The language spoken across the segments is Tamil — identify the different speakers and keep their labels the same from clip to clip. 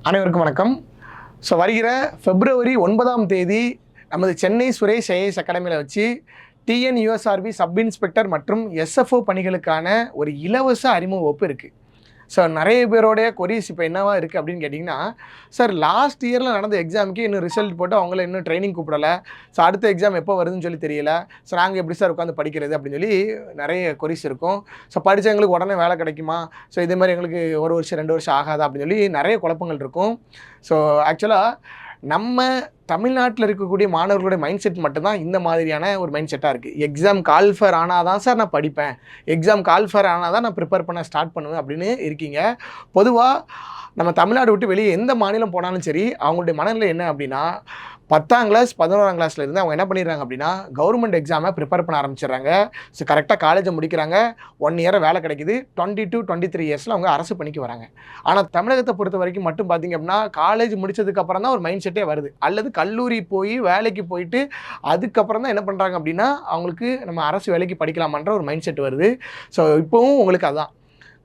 Speaker 1: அனைவருக்கும் வணக்கம். வருகிற பிப்ரவரி 9ஆம் தேதி நமது சென்னை சுரேஷ் ஐஏஎஸ் அகாடமியில் வச்சு டிஎன்யூஎஸ்ஆர்பி சப் இன்ஸ்பெக்டர் மற்றும் எஸ்எஃப்ஓ பணிகளுக்கான ஒரு இலவச அறிமுக வகுப்பு இருக்குது. நிறைய பேரோடைய கொரிஸ் இப்போ என்னவா இருக்குது அப்படின்னு கேட்டிங்கன்னா, சார் லாஸ்ட் இயரில் நடந்த எக்ஸாமுக்கு இன்னும் ரிசல்ட் போட்டு அவங்கள இன்னும் ட்ரைனிங் கூப்பிடலை, அடுத்த எக்ஸாம் எப்போ வருதுன்னு சொல்லி தெரியல, நாங்கள் எப்படி சார் உட்காந்து படிக்கிறது அப்படின்னு சொல்லி நிறைய கொரிஸ் இருக்கும். படித்தவங்களுக்கு உடனே வேலை கிடைக்குமா, இதே மாதிரி எங்களுக்கு 1 வருஷம் 2 வருஷம் ஆகாதா அப்படின்னு சொல்லி நிறைய குழப்பங்கள் இருக்கும். ஆக்சுவலாக நம்ம தமிழ்நாட்டில் இருக்கக்கூடிய மாணவர்களுடைய மைண்ட் செட் மட்டும்தான் இந்த மாதிரியான ஒரு மைண்ட் செட்டாக இருக்குது. எக்ஸாம் கால்ஃபர் ஆனால் தான் சார் நான் படிப்பேன், எக்ஸாம் கால்ஃபர் ஆனால் தான் நான் ப்ரிப்பேர் பண்ண ஸ்டார்ட் பண்ணுவேன் அப்படின்னு இருக்கீங்க. பொதுவாக நம்ம தமிழ்நாடு விட்டு வெளியே எந்த மாநிலம் போனாலும் சரி, அவங்களுடைய மனநிலை என்ன அப்படின்னா, 10ஆம் கிளாஸ் 11ஆம் கிளாஸில் இருந்து அவங்க என்ன பண்ணிடுறாங்க அப்படின்னா, கவர்மெண்ட் எக்ஸாமை ப்ரிப்பேர் பண்ண ஆரம்பிச்சிடுறாங்க. கரெக்டாக காலேஜை முடிக்கிறாங்க, 1 இயர் வேலை கிடைக்குது, 22 23 இயர்ஸில் அவங்க அரசு பணிக்கு வராங்க. ஆனால் தமிழகத்தை பொறுத்த வரைக்கும் மட்டும் பார்த்திங்க அப்படின்னா, காலேஜ் முடித்ததுக்கப்புறம் தான் ஒரு மைண்ட் செட்டே வருது, அல்லது கல்லூரி போய் வேலைக்கு போயிட்டு அதுக்கப்புறம் தான் என்ன பண்ணுறாங்க அப்படின்னா, அவங்களுக்கு நம்ம அரசு வேலைக்கு படிக்கலாமான்ற ஒரு மைண்ட் செட் வருது. இப்போவும் உங்களுக்கு அதுதான்,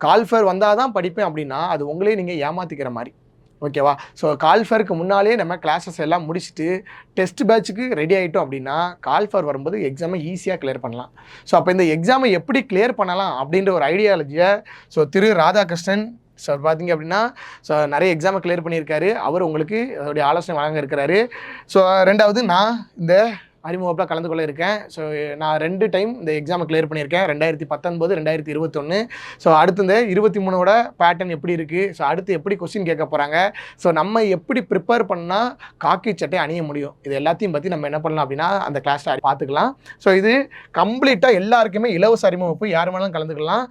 Speaker 1: கால்ஃபர் வந்தால் தான் படிப்பேன் அப்படின்னா அது உங்களே நீங்கள் ஏமாற்றிக்கிற மாதிரி. ஓகேவா? கால்ஃபருக்கு முன்னாலே நம்ம கிளாஸஸ் எல்லாம் முடிச்சுட்டு டெஸ்ட் பேட்சுக்கு ரெடி ஆகிட்டோம் அப்படின்னா கால்ஃபர் வரும்போது எக்ஸாமை ஈஸியாக கிளியர் பண்ணலாம். அப்போ இந்த எக்ஸாமை எப்படி கிளியர் பண்ணலாம் அப்படின்ற ஒரு ஐடியாலஜியை திரு ராதாகிருஷ்ணன் சார் பார்த்திங்க அப்படின்னா நிறைய எக்ஸாமை கிளியர் பண்ணியிருக்காரு. அவர் உங்களுக்கு அதோடைய ஆலோசனை வழங்க இருக்கிறாரு. ரெண்டாவது நான் இந்த அறிமுகத்தில் கலந்து கொள்ள இருக்கேன். நான் 2 டைம் இந்த எக்ஸாமை கிளியர் பண்ணியிருக்கேன், 2019 2021. அடுத்து இந்த 23ஓட பேட்டர்ன் எப்படி இருக்குது, அடுத்து எப்படி கொஸ்டின் கேட்க போகிறாங்க, நம்ம எப்படி ப்ரிப்பேர் பண்ணால் காக்கி சட்டை அணிய முடியும், இது எல்லாத்தையும் பற்றி நம்ம என்ன பண்ணலாம் அப்படின்னா அந்த கிளாஸில் பார்த்துக்கலாம். இது கம்ப்ளீட்டாக எல்லாருக்குமே இலவச அறிமுகம், யார் வேணாலும் கலந்துக்கலாம்.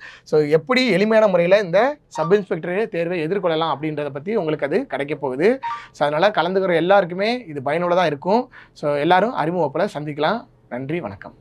Speaker 1: எப்படி எளிமையான முறையில் இந்த சப் இன்ஸ்பெக்டர் தேர்வை எதிர்கொள்ளலாம் அப்படின்றத பற்றி உங்களுக்கு அது கிடைக்க போகுது. அதனால் கலந்துக்கிற எல்லாருக்குமே இது பயனுள்ளதாக இருக்கும். எல்லோரும் அறிமுகத்தில் சந்திக்கலாம். நன்றி, வணக்கம்.